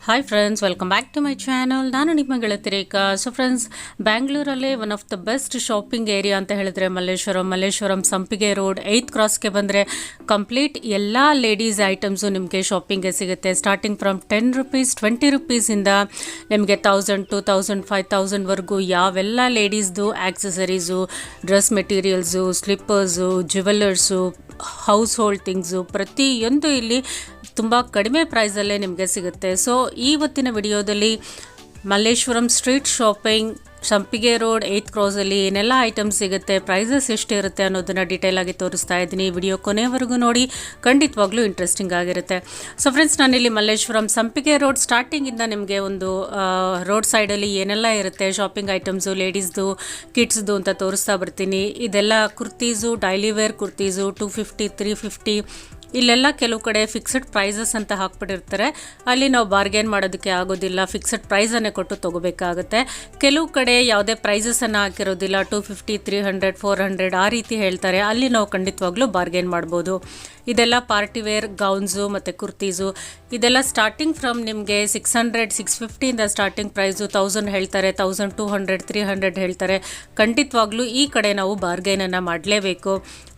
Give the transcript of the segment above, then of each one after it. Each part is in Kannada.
Hi friends, welcome back to my channel. ನಾನು ನಿಮ್ಮ ಗೆಳತಿ ರೇಖಾ. ಸೊ ಫ್ರೆಂಡ್ಸ್, ಬ್ಯಾಂಗ್ಳೂರಲ್ಲೇ one of the best shopping area ಅಂತ ಹೇಳಿದ್ರೆ ಮಲ್ಲೇಶ್ವರಂ ಸಂಪಿಗೆ ರೋಡ್ 8th ಕ್ರಾಸ್ಗೆ ಬಂದರೆ ಕಂಪ್ಲೀಟ್ ಎಲ್ಲ ಲೇಡೀಸ್ ಐಟಮ್ಸು ನಿಮಗೆ ಶಾಪಿಂಗ್ಗೆ ಸಿಗುತ್ತೆ. ಸ್ಟಾರ್ಟಿಂಗ್ ಫ್ರಮ್ 10 ರುಪೀಸ್ 20 ರುಪೀಸಿಂದ ನಿಮಗೆ 1000 2000 5000ವರೆಗೂ ಯಾವೆಲ್ಲ ಲೇಡೀಸ್ದು accessories, dress materials, slippers, jewellers, household things ಪ್ರತಿಯೊಂದು ಇಲ್ಲಿ ತುಂಬ ಕಡಿಮೆ ಪ್ರೈಸಲ್ಲೇ ನಿಮಗೆ ಸಿಗುತ್ತೆ. ಸೊ ಇವತ್ತಿನ ವಿಡಿಯೋದಲ್ಲಿ ಮಲ್ಲೇಶ್ವರಂ ಸ್ಟ್ರೀಟ್ ಶಾಪಿಂಗ್ ಸಂಪಿಗೆ ರೋಡ್ 8th ಕ್ರಾಸಲ್ಲಿ ಏನೆಲ್ಲ ಐಟಮ್ಸ್ ಸಿಗುತ್ತೆ, ಪ್ರೈಸಸ್ ಎಷ್ಟಿರುತ್ತೆ ಅನ್ನೋದನ್ನು ಡೀಟೇಲ್ ಆಗಿ ತೋರಿಸ್ತಾ ಇದ್ದೀನಿ. ವಿಡಿಯೋ ಕೊನೆವರೆಗೂ ನೋಡಿ, ಖಂಡಿತವಾಗ್ಲೂ ಇಂಟ್ರೆಸ್ಟಿಂಗ್ ಆಗಿರುತ್ತೆ. ಸೊ ಫ್ರೆಂಡ್ಸ್, ನಾನಿಲ್ಲಿ ಮಲ್ಲೇಶ್ವರಂ ಸಂಪಿಗೆ ರೋಡ್ ಸ್ಟಾರ್ಟಿಂಗಿಂದ ನಿಮಗೆ ಒಂದು ರೋಡ್ ಸೈಡಲ್ಲಿ ಏನೆಲ್ಲ ಇರುತ್ತೆ ಶಾಪಿಂಗ್ ಐಟಮ್ಸು, ಲೇಡೀಸ್ದು, ಕಿಡ್ಸ್ದು ಅಂತ ತೋರಿಸ್ತಾ ಬರ್ತೀನಿ. ಇದೆಲ್ಲ ಕುರ್ತೀಸು, ಡೈಲಿ ವೇರ್ ಕುರ್ತೀಸು 250 350. ಇಲ್ಲೆಲ್ಲ ಕೆಲವು ಕಡೆ ಫಿಕ್ಸೆಡ್ ಪ್ರೈಸಸ್ ಅಂತ ಹಾಕ್ಬಿಟ್ಟಿರ್ತಾರೆ, ಅಲ್ಲಿ ನಾವು ಬಾರ್ಗೇನ್ ಮಾಡೋದಕ್ಕೆ ಆಗೋದಿಲ್ಲ, ಫಿಕ್ಸೆಡ್ ಪ್ರೈಸನ್ನೇ ಕೊಟ್ಟು ತೊಗೋಬೇಕಾಗುತ್ತೆ. ಕೆಲವು ಕಡೆ ಯಾವುದೇ ಪ್ರೈಸಸನ್ನು ಹಾಕಿರೋದಿಲ್ಲ, 250 300 400 ಆ ರೀತಿ ಹೇಳ್ತಾರೆ, ಅಲ್ಲಿ ನಾವು ಖಂಡಿತವಾಗ್ಲೂ ಬಾರ್ಗೇನ್ ಮಾಡ್ಬೋದು. ಇದೆಲ್ಲ ಪಾರ್ಟಿ ವೇರ್ ಗೌನ್ಸು ಮತ್ತು ಕುರ್ತೀಸು. ಇದೆಲ್ಲ ಸ್ಟಾರ್ಟಿಂಗ್ ಫ್ರಮ್ ನಿಮಗೆ 600 650ಇಂದ ಸ್ಟಾರ್ಟಿಂಗ್ ಪ್ರೈಸು, 1000 ಹೇಳ್ತಾರೆ, 1200 300 ಹೇಳ್ತಾರೆ. ಖಂಡಿತವಾಗ್ಲೂ ಈ ಕಡೆ ನಾವು ಬಾರ್ಗೇನನ್ನು ಮಾಡಲೇಬೇಕು.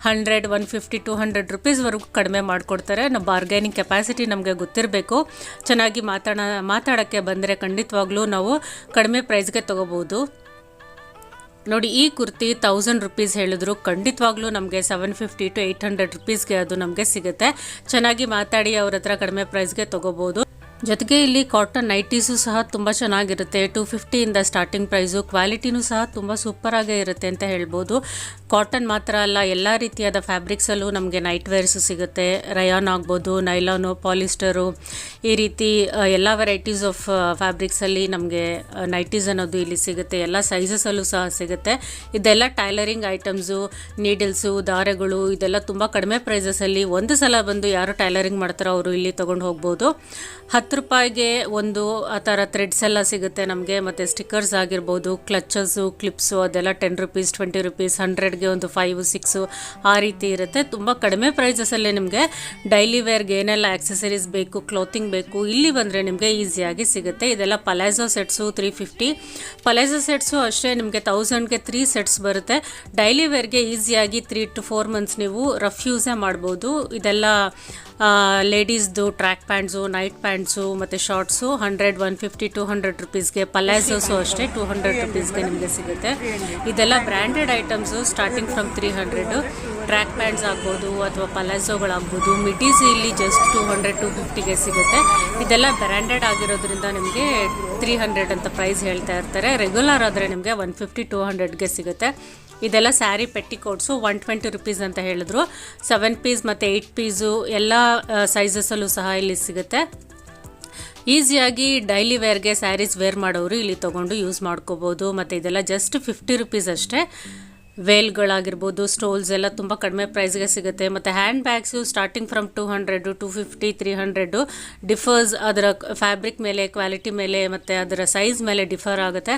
100 150 200 ರುಪೀಸ್ವರೆಗೂ ಕಡಿಮೆ ಮಾಡಿಕೊಡ್ತಾರೆ. ನಾವು ಬಾರ್ಗೇನಿಂಗ್ ಕೆಪಾಸಿಟಿ ನಮಗೆ ಗೊತ್ತಿರಬೇಕು. ಚೆನ್ನಾಗಿ ಮಾತಾಡೋಕ್ಕೆ ಬಂದರೆ ಖಂಡಿತವಾಗ್ಲೂ ನಾವು ಕಡಿಮೆ ಪ್ರೈಸ್ಗೆ ತೊಗೋಬೋದು. ನೋಡಿ, ಈ ಕುರ್ತಿ 1000 ರುಪೀಸ್ ಹೇಳಿದ್ರು, ಖಂಡಿತವಾಗ್ಲೂ ನಮಗೆ 750 to 800 ರುಪೀಸ್ಗೆ ಅದು ನಮಗೆ ಸಿಗುತ್ತೆ. ಚೆನ್ನಾಗಿ ಮಾತಾಡಿ ಅವ್ರ ಹತ್ರ ಕಡಿಮೆ ಪ್ರೈಸ್ಗೆ ತೊಗೋಬೋದು. ಜೊತೆಗೆ ಇಲ್ಲಿ ಕಾಟನ್ ನೈಟೀಸು ಸಹ ತುಂಬ ಚೆನ್ನಾಗಿರುತ್ತೆ. 250ಇಂದ ಸ್ಟಾರ್ಟಿಂಗ್ ಪ್ರೈಸು, ಕ್ವಾಲಿಟಿನೂ ಸಹ ತುಂಬ ಸೂಪರಾಗೇ ಇರುತ್ತೆ ಅಂತ ಹೇಳ್ಬೋದು. ಕಾಟನ್ ಮಾತ್ರ ಅಲ್ಲ, ಎಲ್ಲ ರೀತಿಯಾದ ಫ್ಯಾಬ್ರಿಕ್ಸಲ್ಲೂ ನಮಗೆ ನೈಟ್ ವೇರ್ಸು ಸಿಗುತ್ತೆ. ರಯಾನ್ ಆಗ್ಬೋದು, ನೈಲಾನು, ಪಾಲಿಸ್ಟರು, ಈ ರೀತಿ ಎಲ್ಲ ವೆರೈಟೀಸ್ ಆಫ್ ಫ್ಯಾಬ್ರಿಕ್ಸಲ್ಲಿ ನಮಗೆ ನೈಟೀಸ್ ಅನ್ನೋದು ಇಲ್ಲಿ ಸಿಗುತ್ತೆ. ಎಲ್ಲ ಸೈಜಸಲ್ಲೂ ಸಹ ಸಿಗುತ್ತೆ. ಇದೆಲ್ಲ ಟೈಲರಿಂಗ್ ಐಟಮ್ಸು, ನೀಡಲ್ಸು, ದಾರಗಳು, ಇದೆಲ್ಲ ತುಂಬ ಕಡಿಮೆ ಪ್ರೈಸಸಲ್ಲಿ ಒಂದು ಸಲ ಬಂದು ಯಾರು ಟೈಲರಿಂಗ್ ಮಾಡ್ತಾರೋ ಅವರು ಇಲ್ಲಿ ತೊಗೊಂಡು ಹೋಗ್ಬೋದು. 10 ರೂಪಾಯಿಗೆ ಒಂದು ಆ ಥರ ಥ್ರೆಡ್ಸ್ ಎಲ್ಲ ಸಿಗುತ್ತೆ ನಮಗೆ. ಮತ್ತು ಸ್ಟಿಕ್ಕರ್ಸ್ ಆಗಿರ್ಬೋದು, ಕ್ಲಚಸ್ಸು, ಕ್ಲಿಪ್ಸು, ಅದೆಲ್ಲ 10 ರುಪೀಸ್ 20 ರುಪೀಸ್, 100ಗೆ ಒಂದು 5 6 ಆ ರೀತಿ ಇರುತ್ತೆ. ತುಂಬ ಕಡಿಮೆ ಪ್ರೈಸಸಲ್ಲೇ ನಿಮಗೆ ಡೈಲಿ ವೇರ್ಗೆ ಏನೆಲ್ಲ ಆಕ್ಸೆಸರೀಸ್ ಬೇಕು, ಕ್ಲೋತಿಂಗ್ ಬೇಕು, ಇಲ್ಲಿ ಬಂದರೆ ನಿಮಗೆ ಈಸಿಯಾಗಿ ಸಿಗುತ್ತೆ. ಇದೆಲ್ಲ ಪಲಾಜೋ ಸೆಟ್ಸು 350. ಪಲಾಜೋ ಸೆಟ್ಸು ಅಷ್ಟೇ ನಿಮಗೆ 1000ಗೆ 3 ಸೆಟ್ಸ್ ಬರುತ್ತೆ. ಡೈಲಿ ವೇರ್ಗೆ ಈಸಿಯಾಗಿ 3 to 4 ಮಂತ್ಸ್ ನೀವು ರಫ್ ಯೂಸೇ ಮಾಡ್ಬೋದು. ಇದೆಲ್ಲ ಲೇಡೀಸ್ದು ಟ್ರ್ಯಾಕ್ ಪ್ಯಾಂಟ್ಸು, ನೈಟ್ ಪ್ಯಾಂಟ್ಸು ಮತ್ತು ಶಾರ್ಟ್ಸು 100 150 200 ರುಪೀಸ್ಗೆ. ಪಲಾಜೋಸು ಅಷ್ಟೇ 200 ರುಪೀಸ್ಗೆ ನಿಮಗೆ ಸಿಗುತ್ತೆ. ಇದೆಲ್ಲ branded items starting from 300. Track pants ಆಗ್ಬೋದು ಅಥವಾ ಪಲಾಜೋಗಳಾಗ್ಬೋದು. ಮಿಡೀಸ್ ಇಲ್ಲಿ ಜಸ್ಟ್ 200 250ಗೆ ಸಿಗುತ್ತೆ. ಇದೆಲ್ಲ ಬ್ರ್ಯಾಂಡೆಡ್ ಆಗಿರೋದ್ರಿಂದ ನಿಮಗೆ 300 ಅಂತ ಪ್ರೈಸ್ ಹೇಳ್ತಾ ಇರ್ತಾರೆ. ರೆಗ್ಯುಲರ್ ಆದರೆ ನಿಮಗೆ 150 200ಗೆ ಸಿಗುತ್ತೆ. ಇದೆಲ್ಲ ಸ್ಯಾರಿ ಪೆಟ್ಟಿಕೋಟ್ಸು 120 ರುಪೀಸ್ ಅಂತ ಹೇಳಿದ್ರು. 7 ಪೀಸ್ ಮತ್ತು 8 ಪೀಸು ಎಲ್ಲ ಸೈಜಸಲ್ಲೂ ಸಹ ಇಲ್ಲಿ ಸಿಗುತ್ತೆ. ಈಸಿಯಾಗಿ ಡೈಲಿ ವೇರ್ಗೆ ಸ್ಯಾರೀಸ್ ವೇರ್ ಮಾಡೋರು ಇಲ್ಲಿ ತೊಗೊಂಡು ಯೂಸ್ ಮಾಡ್ಕೋಬೋದು. ಮತ್ತು ಇದೆಲ್ಲ ಜಸ್ಟ್ 50 ರುಪೀಸ್ ಅಷ್ಟೇ. ವೇಲ್ಗಳಾಗಿರ್ಬೋದು, ಸ್ಟೋಲ್ಸ್ ಎಲ್ಲ ತುಂಬ ಕಡಿಮೆ ಪ್ರೈಸ್ಗೆ ಸಿಗುತ್ತೆ. ಮತ್ತು hand bags starting from 200 250 300 differs. ಅದರ ಫ್ಯಾಬ್ರಿಕ್ ಮೇಲೆ, ಕ್ವಾಲಿಟಿ ಮೇಲೆ ಮತ್ತು ಅದರ ಸೈಜ್ ಮೇಲೆ ಡಿಫರ್ ಆಗುತ್ತೆ.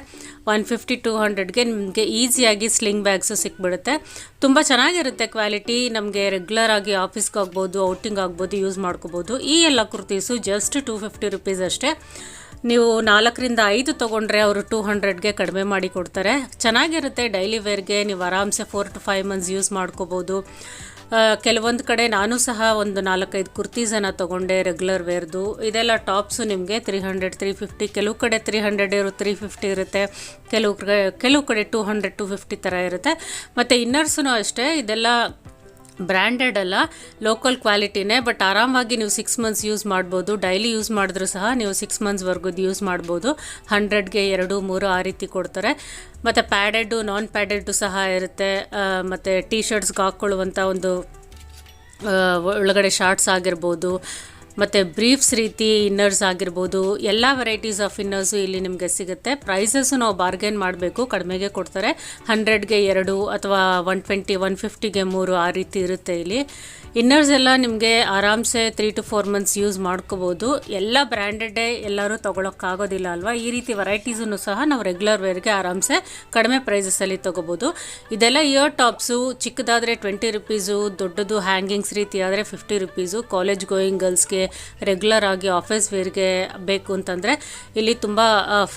150 200ಗೆ ನಿಮಗೆ ಈಸಿಯಾಗಿ ಸ್ಲಿಂಗ್ ಬ್ಯಾಗ್ಸು ಸಿಕ್ಬಿಡುತ್ತೆ. ತುಂಬ ಚೆನ್ನಾಗಿರುತ್ತೆ ಕ್ವಾಲಿಟಿ. ನಮಗೆ ರೆಗ್ಯುಲರ್ ಆಗಿ ಆಫೀಸ್ಗೆ ಆಗ್ಬೋದು, ಔಟಿಂಗ್ ಆಗ್ಬೋದು, ಯೂಸ್ ಮಾಡ್ಕೋಬೋದು. ಈ ಎಲ್ಲ ಕುರ್ತೀಸು ಜಸ್ಟ್ 250 ರುಪೀಸ್ ಅಷ್ಟೇ. ನೀವು 4 ರಿಂದ 5 ತೊಗೊಂಡ್ರೆ ಅವರು 200ಗೆ ಕಡಿಮೆ ಮಾಡಿ ಕೊಡ್ತಾರೆ. ಚೆನ್ನಾಗಿರುತ್ತೆ ಡೈಲಿ ವೇರ್ಗೆ. ನೀವು ಆರಾಮ್ಸೆ 4 to 5 ಮಂತ್ಸ್ ಯೂಸ್ ಮಾಡ್ಕೋಬೋದು. ಕೆಲವೊಂದು ಕಡೆ ನಾನು ಸಹ ಒಂದು 4-5 ಕುರ್ತೀಸನ್ನು ತೊಗೊಂಡೆ ರೆಗ್ಯುಲರ್ ವೇರ್ದು. ಇದೆಲ್ಲ ಟಾಪ್ಸು ನಿಮಗೆ 300 350. ಕೆಲವು ಕಡೆ 300 350 ಇರುತ್ತೆ. ಕೆಲವು ಕಡೆ 200 250 ಥರ ಇರುತ್ತೆ. ಮತ್ತು ಇನ್ನರ್ಸೂ ಅಷ್ಟೇ. ಇದೆಲ್ಲ ಬ್ರ್ಯಾಂಡೆಡ್ ಅಲ್ಲ, ಲೋಕಲ್ ಕ್ವಾಲಿಟಿನೇ. ಬಟ್ ಆರಾಮಾಗಿ ನೀವು 6 ಮಂತ್ಸ್ ಯೂಸ್ ಮಾಡ್ಬೋದು. ಡೈಲಿ ಯೂಸ್ ಮಾಡಿದ್ರೂ ಸಹ ನೀವು 6 ಮಂತ್ಸ್ವರೆಗೂ ಯೂಸ್ ಮಾಡ್ಬೋದು. 100ಗೆ 2 3 ಆ ರೀತಿ ಕೊಡ್ತಾರೆ. ಮತ್ತು ಪ್ಯಾಡೆಡ್ಡು, ನಾನ್ ಪ್ಯಾಡೆಡ್ಡು ಸಹ ಇರುತ್ತೆ. ಮತ್ತು ಟೀ ಶರ್ಟ್ಸ್ಗೆ ಹಾಕ್ಕೊಳ್ಳುವಂಥ ಒಂದು ಒಳಗಡೆ ಶಾರ್ಟ್ಸ್ ಆಗಿರ್ಬೋದು, ಮತ್ತು ಬ್ರೀಫ್ಸ್ ರೀತಿ ಇನ್ನರ್ಸ್ ಆಗಿರ್ಬೋದು, ಎಲ್ಲ ವೆರೈಟೀಸ್ ಆಫ್ ಇನ್ನರ್ಸು ಇಲ್ಲಿ ನಿಮಗೆ ಸಿಗುತ್ತೆ. ಪ್ರೈಸಸ್ಸು ನಾವು ಬಾರ್ಗೇನ್ ಮಾಡಬೇಕು, ಕಡಿಮೆಗೆ ಕೊಡ್ತಾರೆ. 100ಗೆ 2 ಅಥವಾ 120 150ಗೆ 3 ಆ ರೀತಿ ಇರುತ್ತೆ ಇಲ್ಲಿ. ಇನ್ನರ್ಸ್ ಎಲ್ಲ ನಿಮಗೆ ಆರಾಮ್ಸೆ 3 to 4 ಮಂತ್ಸ್ ಯೂಸ್ ಮಾಡ್ಕೋಬೋದು. ಎಲ್ಲ ಬ್ರ್ಯಾಂಡೆಡ್ಡೇ ಎಲ್ಲರೂ ತೊಗೊಳಕ್ಕಾಗೋದಿಲ್ಲ ಅಲ್ವಾ. ಈ ರೀತಿ ವೆರೈಟೀಸನ್ನು ಸಹ ನಾವು ರೆಗ್ಯುಲರ್ ವೇರ್ಗೆ ಆರಾಮ್ಸೆ ಕಡಿಮೆ ಪ್ರೈಸಸಲ್ಲಿ ತೊಗೋಬೋದು. ಇದೆಲ್ಲ ಇಯರ್ ಟಾಪ್ಸು ಚಿಕ್ಕದಾದರೆ 20 ರುಪೀಸು, ದೊಡ್ಡದು ಹ್ಯಾಂಗಿಂಗ್ಸ್ ರೀತಿ ಆದರೆ 50 ರುಪೀಸು. ಕಾಲೇಜ್ ಗೋಯಿಂಗ್ ಗರ್ಲ್ಸ್ಗೆ ರೆಗ್ಯುಲರ್ ಆಗಿ ಆಫೀಸ್ ವೇರ್ಗೆ ಬೇಕು ಅಂತಂದರೆ ಇಲ್ಲಿ ತುಂಬ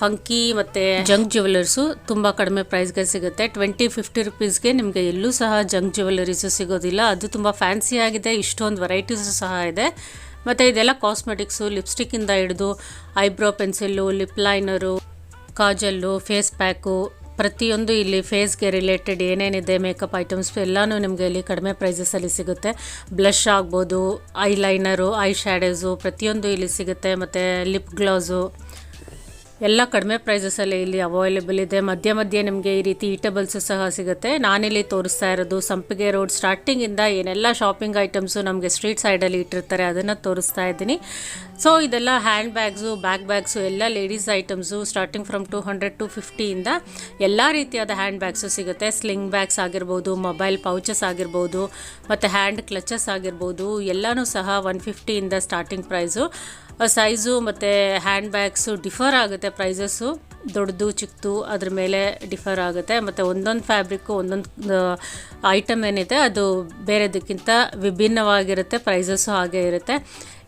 ಫಂಕಿ ಮತ್ತು ಜಂಕ್ ಜ್ಯುವೆಲರ್ಸು ತುಂಬ ಕಡಿಮೆ ಪ್ರೈಸ್ಗೆ ಸಿಗುತ್ತೆ. 20-50 ರುಪೀಸ್ಗೆ ನಿಮಗೆ ಎಲ್ಲೂ ಸಹ ಜಂಕ್ ಜ್ಯುವೆಲರೀಸು ಸಿಗೋದಿಲ್ಲ. ಅದು ತುಂಬ ಫ್ಯಾನ್ಸಿ ಆಗಿದೆ, ಇಷ್ಟೊಂದು ವೆರೈಟೀಸು ಸಹ ಇದೆ. ಮತ್ತು ಇದೆಲ್ಲ ಕಾಸ್ಮೆಟಿಕ್ಸು, ಲಿಪ್ಸ್ಟಿಕ್ಕಿಂದ ಹಿಡಿದು eyebrow pencil, lip liner, ಕಾಜಲ್ಲು, face pack, ಪ್ರತಿಯೊಂದು ಇಲ್ಲಿ ಫೇಸ್ಗೆ ರಿಲೇಟೆಡ್ ಏನೇನಿದೆ ಮೇಕಪ್ ಐಟಮ್ಸ್ ಎಲ್ಲನೂ ನಿಮಗೆ ಇಲ್ಲಿ ಕಡಿಮೆ ಪ್ರೈಸಸಲ್ಲಿ ಸಿಗುತ್ತೆ. ಬ್ಲಷ್ ಆಗ್ಬೋದು, ಐಲೈನರು, ಐ ಶ್ಯಾಡೋಸು ಪ್ರತಿಯೊಂದು ಇಲ್ಲಿ ಸಿಗುತ್ತೆ. ಮತ್ತು ಲಿಪ್ ಗ್ಲಾಸು ಎಲ್ಲ ಕಡಿಮೆ ಪ್ರೈಸಸಲ್ಲಿ ಇಲ್ಲಿ ಅವೈಲೇಬಲ್ ಇದೆ. ಮಧ್ಯೆ ಮಧ್ಯೆ ನಿಮಗೆ ಈ ರೀತಿ ಈಟಬಲ್ಸು ಸಹ ಸಿಗುತ್ತೆ. ನಾನಿಲ್ಲಿ ತೋರಿಸ್ತಾ ಇರೋದು ಸಂಪಿಗೆ ರೋಡ್ ಸ್ಟಾರ್ಟಿಂಗಿಂದ ಏನೆಲ್ಲ ಶಾಪಿಂಗ್ ಐಟಮ್ಸು ನಮಗೆ ಸ್ಟ್ರೀಟ್ ಸೈಡಲ್ಲಿ ಇಟ್ಟಿರ್ತಾರೆ ಅದನ್ನು ತೋರಿಸ್ತಾ ಇದ್ದೀನಿ. ಸೊ ಇದೆಲ್ಲ ಹ್ಯಾಂಡ್ ಬ್ಯಾಗ್ಸು, ಬ್ಯಾಗ್ಸು ಎಲ್ಲ ಲೇಡೀಸ್ ಐಟಮ್ಸು ಸ್ಟಾರ್ಟಿಂಗ್ ಫ್ರಮ್ 200-250 ಎಲ್ಲ ರೀತಿಯಾದ ಹ್ಯಾಂಡ್ ಬ್ಯಾಗ್ಸು ಸಿಗುತ್ತೆ. ಸ್ಲಿಂಗ್ ಬ್ಯಾಗ್ಸ್ ಆಗಿರ್ಬೋದು, ಮೊಬೈಲ್ ಪೌಚಸ್ ಆಗಿರ್ಬೋದು, ಮತ್ತು ಹ್ಯಾಂಡ್ ಕ್ಲಚಸ್ ಆಗಿರ್ಬೋದು, ಎಲ್ಲನೂ ಸಹ 150 ಸ್ಟಾರ್ಟಿಂಗ್ ಪ್ರೈಸು. ಸೈಜು ಮತ್ತು ಹ್ಯಾಂಡ್ ಬ್ಯಾಗ್ಸು ಡಿಫರ್ ಆಗುತ್ತೆ ಪ್ರೈಸಸ್ಸು, ದೊಡ್ಡದು ಚಿಕ್ಕದು ಅದ್ರ ಮೇಲೆ ಡಿಫರ್ ಆಗುತ್ತೆ. ಮತ್ತು ಒಂದೊಂದು ಫ್ಯಾಬ್ರಿಕ್ಕು ಒಂದೊಂದು ಐಟಮ್ ಏನಿದೆ ಅದು ಬೇರೆದಕ್ಕಿಂತ ವಿಭಿನ್ನವಾಗಿರುತ್ತೆ, ಪ್ರೈಸಸ್ಸು ಹಾಗೆ ಇರುತ್ತೆ.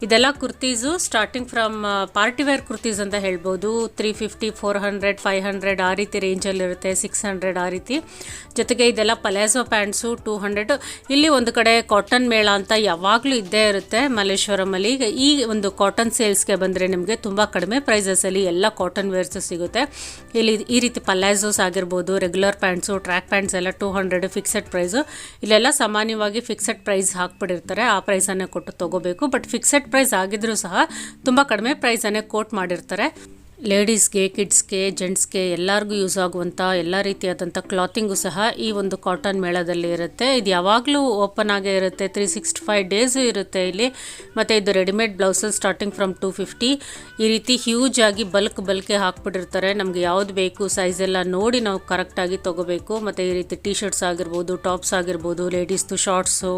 ಇದೆಲ್ಲ kurtis starting from partywear kurtis ಅಂತ ಹೇಳ್ಬೋದು. 350, 400, 500 ಆ ರೀತಿ ರೇಂಜಲ್ಲಿರುತ್ತೆ, 600 ಆ ರೀತಿ. ಜೊತೆಗೆ ಇದೆಲ್ಲ ಪಲಾಜೋ ಪ್ಯಾಂಟ್ಸು 200. ಇಲ್ಲಿ ಒಂದು ಕಡೆ ಕಾಟನ್ ಮೇಳ ಅಂತ ಯಾವಾಗಲೂ ಇದ್ದೇ ಇರುತ್ತೆ ಮಲ್ಲೇಶ್ವರಮಲ್ಲಿ. ಈ ಒಂದು ಕಾಟನ್ ಸೇಲ್ಸ್ಗೆ ಬಂದರೆ ನಿಮಗೆ ತುಂಬ ಕಡಿಮೆ ಪ್ರೈಸಸಲ್ಲಿ ಎಲ್ಲ ಕಾಟನ್ ವೇರ್ಸು ಸಿಗುತ್ತೆ. ಇಲ್ಲಿ ಈ ರೀತಿ ಪಲಾಜೋಸ್ ಆಗಿರ್ಬೋದು, ರೆಗ್ಯುಲರ್ ಪ್ಯಾಂಟ್ಸು, ಟ್ರ್ಯಾಕ್ ಪ್ಯಾಂಟ್ಸ್ ಎಲ್ಲ 200 ಫಿಕ್ಸೆಡ್ ಪ್ರೈಸು. ಇಲ್ಲೆಲ್ಲ ಸಾಮಾನ್ಯವಾಗಿ ಫಿಕ್ಸೆಡ್ ಪ್ರೈಸ್ ಹಾಕ್ಬಿಟ್ಟಿರ್ತಾರೆ, ಆ ಪ್ರೈಸನ್ನೇ ಕೊಟ್ಟು ತೊಗೋಬೇಕು. ಬಟ್ ಫಿಕ್ಸೆಡ್ ಪ್ರೈಸ್ ಆಗಿದ್ರೂ ಸಹ ತುಂಬ ಕಡಿಮೆ ಪ್ರೈಸನ್ನೇ ಕೋಟ್ ಮಾಡಿರ್ತಾರೆ. ಲೇಡೀಸ್ಗೆ, ಕಿಡ್ಸ್ಗೆ, ಜೆಂಟ್ಸ್ಗೆ ಎಲ್ಲರಿಗೂ ಯೂಸ್ ಆಗುವಂಥ ಎಲ್ಲ ರೀತಿಯಾದಂಥ ಕ್ಲಾತಿಂಗು ಸಹ ಈ ಒಂದು ಕಾಟನ್ ಮೇಳದಲ್ಲಿ ಇರುತ್ತೆ. ಇದು ಯಾವಾಗಲೂ ಓಪನ್ ಆಗೇ ಇರುತ್ತೆ, 365 ಡೇಸು ಇರುತ್ತೆ ಇಲ್ಲಿ. ಮತ್ತು ಇದು ರೆಡಿಮೇಡ್ ಬ್ಲೌಸಸ್ ಸ್ಟಾರ್ಟಿಂಗ್ ಫ್ರಮ್ 250 ಈ ರೀತಿ ಹ್ಯೂಜ್ ಆಗಿ ಬಲ್ಕೆ ಹಾಕ್ಬಿಟ್ಟಿರ್ತಾರೆ. ನಮಗೆ ಯಾವ್ದು ಬೇಕು ಸೈಜ್ ಎಲ್ಲ ನೋಡಿ ನಾವು ಕರೆಕ್ಟಾಗಿ ತೊಗೋಬೇಕು. ಮತ್ತು ಈ ರೀತಿ ಟೀ ಶರ್ಟ್ಸ್ ಆಗಿರ್ಬೋದು, ಟಾಪ್ಸ್ ಆಗಿರ್ಬೋದು, ಲೇಡೀಸ್ದು ಶಾರ್ಟ್ಸು,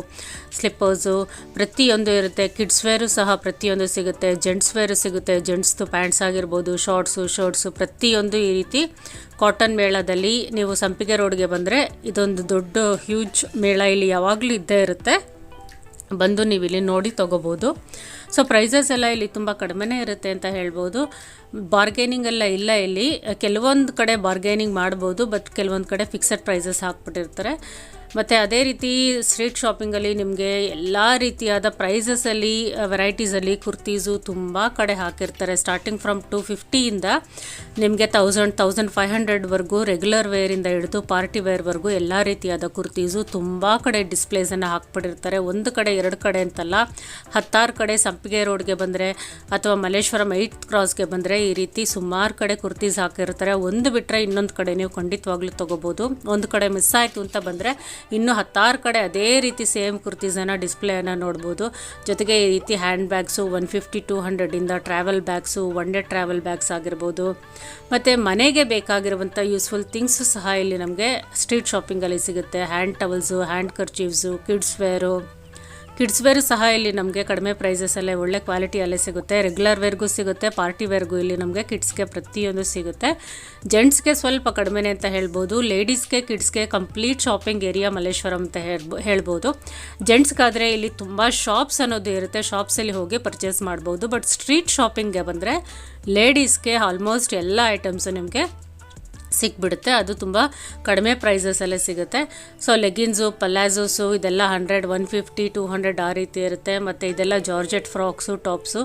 ಸ್ಲಿಪ್ಪರ್ಸು ಪ್ರತಿಯೊಂದು ಇರುತ್ತೆ. ಕಿಡ್ಸ್ ವೇರು ಸಹ ಪ್ರತಿಯೊಂದು ಸಿಗುತ್ತೆ, ಜೆಂಟ್ಸ್ ವೇರು ಸಿಗುತ್ತೆ, ಜೆಂಟ್ಸ್ದು ಪ್ಯಾಂಟ್ಸ್ ಆಗಿರ್ಬೋದು, ಶರ್ಟ್ಸು ಪ್ರತಿಯೊಂದು ಈ ರೀತಿ ಕಾಟನ್ ಮೇಳದಲ್ಲಿ. ನೀವು ಸಂಪಿಗೆ ರೋಡ್ಗೆ ಬಂದರೆ ಇದೊಂದು ದೊಡ್ಡ ಹ್ಯೂಜ್ ಮೇಳ ಇಲ್ಲಿ ಯಾವಾಗಲೂ ಇದ್ದೇ ಇರುತ್ತೆ, ಬಂದು ನೀವು ಇಲ್ಲಿ ನೋಡಿ ತೊಗೋಬೋದು. ಸೊ ಪ್ರೈಸಸ್ ಎಲ್ಲ ಇಲ್ಲಿ ತುಂಬ ಕಡಿಮೆನೇ ಇರುತ್ತೆ ಅಂತ ಹೇಳ್ಬೋದು. ಬಾರ್ಗೇನಿಂಗ್ ಎಲ್ಲ ಇಲ್ಲ ಇಲ್ಲಿ. ಕೆಲವೊಂದು ಕಡೆ ಬಾರ್ಗೇನಿಂಗ್ ಮಾಡ್ಬೋದು, ಬಟ್ ಕೆಲವೊಂದು ಕಡೆ ಫಿಕ್ಸೆಡ್ ಪ್ರೈಸಸ್ ಹಾಕ್ಬಿಟ್ಟಿರ್ತಾರೆ. ಮತ್ತು ಅದೇ ರೀತಿ ಸ್ಟ್ರೀಟ್ ಶಾಪಿಂಗಲ್ಲಿ ನಿಮಗೆ ಎಲ್ಲ ರೀತಿಯಾದ ಪ್ರೈಸಸಲ್ಲಿ ವೆರೈಟೀಸಲ್ಲಿ ಕುರ್ತೀಸು ತುಂಬ ಕಡೆ ಹಾಕಿರ್ತಾರೆ. ಸ್ಟಾರ್ಟಿಂಗ್ ಫ್ರಮ್ 250 ನಿಮಗೆ 1000-1500ವರೆಗೂ ರೆಗ್ಯುಲರ್ ವೇರಿಂದ ಹಿಡಿದು ಪಾರ್ಟಿ ವೇರ್ವರೆಗೂ ಎಲ್ಲ ರೀತಿಯಾದ ಕುರ್ತೀಸು ತುಂಬ ಕಡೆ ಡಿಸ್ಪ್ಲೇಸನ್ನು ಹಾಕ್ಬಿಟ್ಟಿರ್ತಾರೆ. ಒಂದು ಕಡೆ 2 ಕಡೆ ಅಂತಲ್ಲ, 10 ಕಡೆ. ಸಂಪಿಗೆ ರೋಡ್ಗೆ ಬಂದರೆ ಅಥವಾ ಮಲ್ಲೇಶ್ವರಂ 8th ಕ್ರಾಸ್ಗೆ ಬಂದರೆ ಈ ರೀತಿ ಸುಮಾರು ಕಡೆ ಕುರ್ತೀಸ್ ಹಾಕಿರ್ತಾರೆ. ಒಂದು ಬಿಟ್ಟರೆ ಇನ್ನೊಂದು ಕಡೆ ನೀವು ಖಂಡಿತವಾಗ್ಲೂ ತೊಗೋಬೋದು. ಒಂದು ಕಡೆ ಮಿಸ್ ಆಯಿತು ಅಂತ ಬಂದರೆ ಇನ್ನೂ 10 ಕಡೆ ಅದೇ ರೀತಿ ಸೇಮ್ ಕುರ್ತೀಸನ್ನು ಡಿಸ್ಪ್ಲೇಯನ್ನು ನೋಡ್ಬೋದು. ಜೊತೆಗೆ ಈ ರೀತಿ hand bags 150-200 travel bags, one day travel bags ಆಗಿರ್ಬೋದು. ಮತ್ತು ಮನೆಗೆ ಬೇಕಾಗಿರುವಂಥ ಯೂಸ್ಫುಲ್ ಥಿಂಗ್ಸು ಸಹ ಇಲ್ಲಿ ನಮಗೆ ಸ್ಟ್ರೀಟ್ ಶಾಪಿಂಗಲ್ಲಿ ಸಿಗುತ್ತೆ. Hand towels, handkerchiefs, kids wear ಸಹ ಇಲ್ಲಿ ನಮಗೆ ಕಡಿಮೆ ಪ್ರೈಸಸಲ್ಲೇ ಒಳ್ಳೆ ಕ್ವಾಲಿಟಿಯಲ್ಲೇ ಸಿಗುತ್ತೆ. ರೆಗ್ಯುಲರ್ ವೇರ್ಗೂ ಸಿಗುತ್ತೆ, ಪಾರ್ಟಿ ವೇರ್ಗೂ ಇಲ್ಲಿ ನಮಗೆ ಕಿಡ್ಸ್ಗೆ ಪ್ರತಿಯೊಂದು ಸಿಗುತ್ತೆ. ಜೆಂಟ್ಸ್ಗೆ ಸ್ವಲ್ಪ ಕಡಿಮೆನೇ ಅಂತ ಹೇಳ್ಬೋದು. ಲೇಡೀಸ್ಗೆ, ಕಿಡ್ಸ್ಗೆ ಕಂಪ್ಲೀಟ್ ಶಾಪಿಂಗ್ ಏರಿಯಾ ಮಲ್ಲೇಶ್ವರಂ ಅಂತ ಹೇಳ್ಬೋದು. ಜೆಂಟ್ಸ್ಗಾದರೆ ಇಲ್ಲಿ ತುಂಬ ಶಾಪ್ಸ್ ಅನ್ನೋದು ಇರುತ್ತೆ, ಶಾಪ್ಸಲ್ಲಿ ಹೋಗಿ ಪರ್ಚೇಸ್ ಮಾಡ್ಬೋದು. ಬಟ್ ಸ್ಟ್ರೀಟ್ ಶಾಪಿಂಗ್ಗೆ ಬಂದರೆ ಲೇಡೀಸ್ಗೆ ಆಲ್ಮೋಸ್ಟ್ ಎಲ್ಲ ಐಟಮ್ಸು ನಿಮಗೆ ಸಿಕ್ಬಿಡುತ್ತೆ. ಅದು ತುಂಬ ಕಡಿಮೆ ಪ್ರೈಸಸಲ್ಲೇ ಸಿಗುತ್ತೆ. ಸೊ ಲೆಗಿನ್ಸು, ಪಲಾಜೋಸು ಇದೆಲ್ಲ 100, 150, 200 ಆ ರೀತಿ ಇರುತ್ತೆ. ಮತ್ತು ಇದೆಲ್ಲ georgette frocks, tops.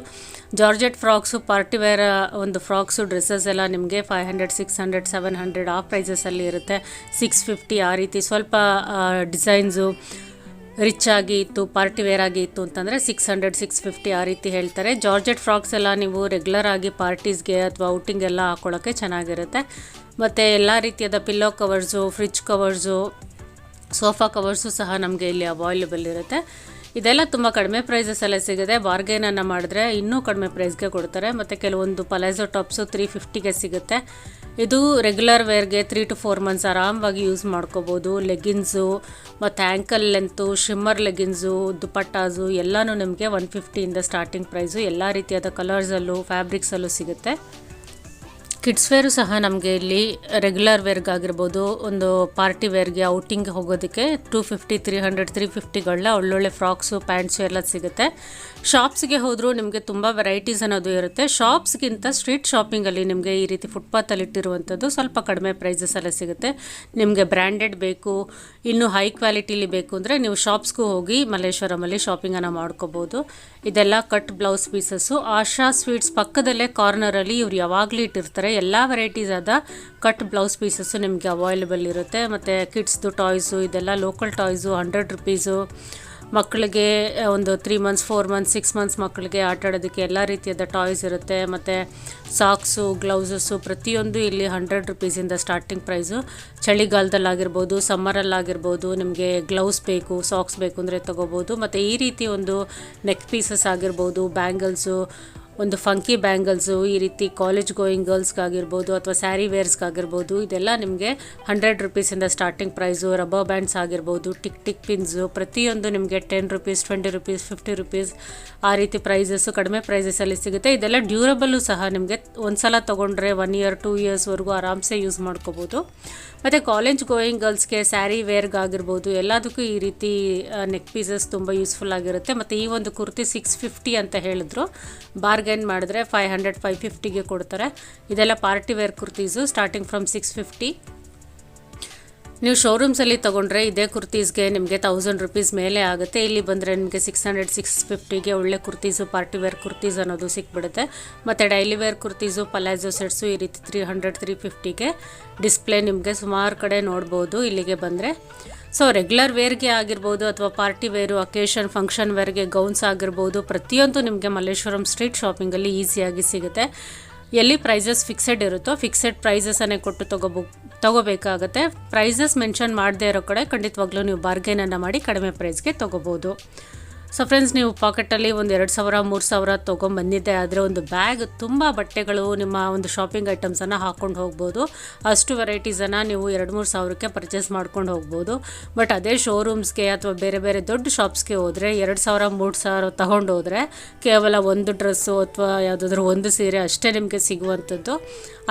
Georgette frocks, partywear ಒಂದು ಫ್ರಾಕ್ಸು, ಡ್ರೆಸ್ಸಸ್ ಎಲ್ಲ ನಿಮಗೆ 500, 600, 700 ಆ ಪ್ರೈಸಸಲ್ಲಿ ಇರುತ್ತೆ. 650 ಆ ರೀತಿ ಸ್ವಲ್ಪ ಡಿಸೈನ್ಸು ರಿಚ್ ಆಗಿ ಇತ್ತು, ಪಾರ್ಟಿ ವೇರ್ ಆಗಿ ಇತ್ತು ಅಂತಂದರೆ 600, 650 ಆ ರೀತಿ ಹೇಳ್ತಾರೆ. ಜಾರ್ಜೆಟ್ ಫ್ರಾಕ್ಸ್ ಎಲ್ಲ ನೀವು ರೆಗ್ಯುಲರ್ ಆಗಿ ಪಾರ್ಟೀಸ್ಗೆ ಅಥವಾ ಔಟಿಂಗೆಲ್ಲ ಹಾಕ್ಕೊಳ್ಳೋಕ್ಕೆ ಚೆನ್ನಾಗಿರುತ್ತೆ. ಮತ್ತು ಎಲ್ಲ ರೀತಿಯಾದ pillow covers, fridge covers, sofa covers ಸಹ ನಮಗೆ ಇಲ್ಲಿ ಅವೈಲೇಬಲ್ ಇರುತ್ತೆ. ಇದೆಲ್ಲ ತುಂಬ ಕಡಿಮೆ ಪ್ರೈಸಸಲ್ಲೇ ಸಿಗುತ್ತೆ. ಬಾರ್ಗೇನನ್ನು ಮಾಡಿದ್ರೆ ಇನ್ನೂ ಕಡಿಮೆ ಪ್ರೈಸ್ಗೆ ಕೊಡ್ತಾರೆ. ಮತ್ತು ಕೆಲವೊಂದು ಪಲಾಜೋ ಟಾಪ್ಸು 350ಗೆ ಸಿಗುತ್ತೆ. ಇದು ರೆಗ್ಯುಲರ್ ವೇರ್ಗೆ 3 to 4 months ಆರಾಮವಾಗಿ ಯೂಸ್ ಮಾಡ್ಕೋಬೋದು. ಲೆಗಿನ್ಸು ಮತ್ತು ಆ್ಯಂಕಲ್ ಲೆಂತು, ಶಿಮ್ಮರ್ ಲೆಗಿನ್ಸು, ದುಪಟ್ಟಾಸು ಎಲ್ಲನೂ ನಿಮಗೆ 150 ಸ್ಟಾರ್ಟಿಂಗ್ ಪ್ರೈಸು. ಎಲ್ಲ ರೀತಿಯಾದ ಕಲರ್ಸಲ್ಲೂ, ಫ್ಯಾಬ್ರಿಕ್ಸಲ್ಲೂ ಸಿಗುತ್ತೆ. ಕಿಡ್ಸ್ ವೇರು ಸಹ ನಮಗೆ ಇಲ್ಲಿ ರೆಗ್ಯುಲರ್ ವೇರ್ಗಾಗಿರ್ಬೋದು, ಒಂದು ಪಾರ್ಟಿ ವೇರ್ಗೆ ಔಟಿಂಗ್ ಹೋಗೋದಕ್ಕೆ 250 300 350ಗಳನ್ನ ಒಳ್ಳೊಳ್ಳೆ ಫ್ರಾಕ್ಸು ಪ್ಯಾಂಟ್ಸು ಎಲ್ಲ ಸಿಗುತ್ತೆ. ಶಾಪ್ಸ್ಗೆ ಹೋದರೂ ನಿಮಗೆ ತುಂಬ ವೆರೈಟೀಸ್ ಅನ್ನೋದು ಇರುತ್ತೆ. ಶಾಪ್ಸ್ಗಿಂತ ಸ್ಟ್ರೀಟ್ ಶಾಪಿಂಗಲ್ಲಿ ನಿಮಗೆ ಈ ರೀತಿ ಫುಟ್ಪಾತಲ್ಲಿ ಇಟ್ಟಿರುವಂಥದ್ದು ಸ್ವಲ್ಪ ಕಡಿಮೆ ಪ್ರೈಸಸಲ್ಲೇ ಸಿಗುತ್ತೆ. ನಿಮಗೆ ಬ್ರ್ಯಾಂಡೆಡ್ ಬೇಕು, ಇನ್ನೂ ಹೈ ಕ್ವಾಲಿಟಿಲಿ ಬೇಕು ಅಂದರೆ ನೀವು ಶಾಪ್ಸ್ಗೂ ಹೋಗಿ ಮಲ್ಲೇಶ್ವರಮಲ್ಲಿ ಶಾಪಿಂಗನ್ನು ಮಾಡ್ಕೋಬೋದು. ಇದೆಲ್ಲ ಕಟ್ ಬ್ಲೌಸ್ ಪೀಸಸ್ಸು. ಆಶಾ ಸ್ವೀಟ್ಸ್ ಪಕ್ಕದಲ್ಲೇ ಕಾರ್ನರಲ್ಲಿ ಇವ್ರು ಯಾವಾಗಲೂ ಇಟ್ಟಿರ್ತಾರೆ. ಎಲ್ಲ ವೆರೈಟೀಸ್ ಆದ ಕಟ್ ಬ್ಲೌಸ್ ಪೀಸಸ್ಸು ನಿಮಗೆ ಅವೈಲೇಬಲ್ ಇರುತ್ತೆ. ಮತ್ತು ಕಿಡ್ಸ್ದು ಟಾಯ್ಸು, ಇದೆಲ್ಲ ಲೋಕಲ್ ಟಾಯ್ಸು 100 ರುಪೀಸು. ಮಕ್ಕಳಿಗೆ ಒಂದು 3 ಮಂತ್ಸ್ 4 ಮಂತ್ಸ್ 6 ಮಂತ್ಸ್ ಮಕ್ಕಳಿಗೆ ಆಟ ಆಡೋದಕ್ಕೆ ಎಲ್ಲ ರೀತಿಯಾದ ಟಾಯ್ಸ್ ಇರುತ್ತೆ. ಮತ್ತು ಸಾಕ್ಸು, ಗ್ಲೌಸಸ್ಸು ಪ್ರತಿಯೊಂದು ಇಲ್ಲಿ 100 ರುಪೀಸಿಂದ ಸ್ಟಾರ್ಟಿಂಗ್ ಪ್ರೈಸು. ಚಳಿಗಾಲದಲ್ಲಾಗಿರ್ಬೋದು, ಸಮ್ಮರಲ್ಲಾಗಿರ್ಬೋದು, ನಿಮಗೆ ಗ್ಲೌಸ್ ಬೇಕು, ಸಾಕ್ಸ್ ಬೇಕು ಅಂದರೆ ತೊಗೋಬೋದು. ಮತ್ತು ಈ ರೀತಿ ಒಂದು ನೆಕ್ ಪೀಸಸ್ ಆಗಿರ್ಬೋದು, ಬ್ಯಾಂಗಲ್ಸು, ಒಂದು ಫಂಕಿ ಬ್ಯಾಂಗಲ್ಸು, ಈ ರೀತಿ ಕಾಲೇಜ್ ಗೋಯಿಂಗ್ ಗರ್ಲ್ಸ್ಗಾಗಿರ್ಬೋದು ಅಥವಾ ಸ್ಯಾರಿ ವೇರ್ಸ್ಗಾಗಿರ್ಬೋದು, ಇದೆಲ್ಲ ನಿಮಗೆ 100 ರುಪೀಸಿಂದ ಸ್ಟಾರ್ಟಿಂಗ್ ಪ್ರೈಸು. ರಬ್ಬರ್ ಬ್ಯಾಂಡ್ಸ್ ಆಗಿರ್ಬೋದು, ಟಿಕ್ ಪಿನ್ಸು ಪ್ರತಿಯೊಂದು ನಿಮಗೆ 10 ರುಪೀಸ್ 20 ರುಪೀಸ್ 50 ರುಪೀಸ್ ಆ ರೀತಿ ಪ್ರೈಸಸ್ಸು ಕಡಿಮೆ ಪ್ರೈಸಸಲ್ಲಿ ಸಿಗುತ್ತೆ. ಇದೆಲ್ಲ ಡ್ಯೂರಬಲ್ಲು ಸಹ ನಿಮಗೆ ಒಂದು ಸಲ ತೊಗೊಂಡ್ರೆ 1 ಇಯರ್ 2 ಇಯರ್ಸ್ವರೆಗೂ ಆರಾಮ್ಸೆ ಯೂಸ್ ಮಾಡ್ಕೋಬೋದು. ಮತ್ತು ಕಾಲೇಜ್ ಗೋಯಿಂಗ್ ಗರ್ಲ್ಸ್ಗೆ ಸ್ಯಾರಿ ವೇರ್ಗಾಗಿರ್ಬೋದು ಎಲ್ಲದಕ್ಕೂ ಈ ರೀತಿ ನೆಕ್ ಪೀಸಸ್ ತುಂಬ ಯೂಸ್ಫುಲ್ ಆಗಿರುತ್ತೆ. ಮತ್ತು ಈ ಒಂದು ಕುರ್ತಿ 650 ಅಂತ ಹೇಳಿದ್ರು, ಬಾರ್ಗೇನ್ ಮಾಡಿದ್ರೆ 500 550ಗೆ ಕೊಡ್ತಾರೆ. ಇದೆಲ್ಲ party wear kurtis starting from 650. ನೀವು ಶೋರೂಮ್ಸಲ್ಲಿ ತೊಗೊಂಡ್ರೆ ಇದೇ ಕುರ್ತೀಸ್ಗೆ ನಿಮಗೆ 1000 ರುಪೀಸ್ ಮೇಲೆ ಆಗುತ್ತೆ. ಇಲ್ಲಿ ಬಂದರೆ ನಿಮಗೆ 600 650ಗೆ ಒಳ್ಳೆ ಕುರ್ತೀಸು, ಪಾರ್ಟಿ ವೇರ್ ಕುರ್ತೀಸ್ ಅನ್ನೋದು ಸಿಕ್ಬಿಡುತ್ತೆ. ಮತ್ತು daily wear kurtis, palazzo sets ಈ ರೀತಿ 300 350ಗೆ ಡಿಸ್ಪ್ಲೇ ನಿಮಗೆ ಸುಮಾರು ಕಡೆ ನೋಡ್ಬೋದು ಇಲ್ಲಿಗೆ ಬಂದರೆ. ಸೊ ರೆಗ್ಯುಲರ್ ವೇರ್ಗೆ ಆಗಿರ್ಬೋದು ಅಥವಾ ಪಾರ್ಟಿ ವೇರು, ಅಕೇಶನ್ ಫಂಕ್ಷನ್ ವೇರ್ಗೆ ಗೌನ್ಸ್ ಆಗಿರ್ಬೋದು, ಪ್ರತಿಯೊಂದು ನಿಮಗೆ ಮಲ್ಲೇಶ್ವರಂ ಸ್ಟ್ರೀಟ್ ಶಾಪಿಂಗಲ್ಲಿ ಈಸಿಯಾಗಿ ಸಿಗುತ್ತೆ. ಎಲ್ಲಿ ಪ್ರೈಸಸ್ ಫಿಕ್ಸೆಡ್ ಇರುತ್ತೋ ಫಿಕ್ಸೆಡ್ ಪ್ರೈಸಸನ್ನೇ ಕೊಟ್ಟು ತೊಗೋಬೇಕಾಗತ್ತೆ. ಪ್ರೈಸಸ್ ಮೆನ್ಷನ್ ಮಾಡದೇ ಇರೋ ಕಡೆ ಖಂಡಿತವಾಗ್ಲೂ ನೀವು ಬಾರ್ಗೇನನ್ನು ಮಾಡಿ ಕಡಿಮೆ ಪ್ರೈಸ್ಗೆ ತೊಗೋಬೋದು. ಸೊ ಫ್ರೆಂಡ್ಸ್, ನೀವು ಪಾಕೆಟಲ್ಲಿ ಒಂದು 2000 3000 ತೊಗೊಂಬಂದಿದ್ದೆ ಆದರೆ ಒಂದು ಬ್ಯಾಗ್ ತುಂಬ ಬಟ್ಟೆಗಳು, ನಿಮ್ಮ ಒಂದು ಶಾಪಿಂಗ್ ಐಟಮ್ಸನ್ನು ಹಾಕ್ಕೊಂಡು ಹೋಗ್ಬೋದು. ಅಷ್ಟು ವೆರೈಟೀಸನ್ನು ನೀವು 2-3 ಸಾವಿರಕ್ಕೆ ಪರ್ಚೇಸ್ ಮಾಡ್ಕೊಂಡು ಹೋಗ್ಬೋದು. ಬಟ್ ಅದೇ ಶೋರೂಮ್ಸ್ಗೆ ಅಥವಾ ಬೇರೆ ಬೇರೆ ದೊಡ್ಡ ಶಾಪ್ಸ್ಗೆ ಹೋದರೆ 2000 3000 ತಗೊಂಡು ಹೋದರೆ ಕೇವಲ ಒಂದು ಡ್ರೆಸ್ಸು ಅಥವಾ ಯಾವುದಾದ್ರೂ ಒಂದು ಸೀರೆ ಅಷ್ಟೇ ನಿಮಗೆ ಸಿಗುವಂಥದ್ದು.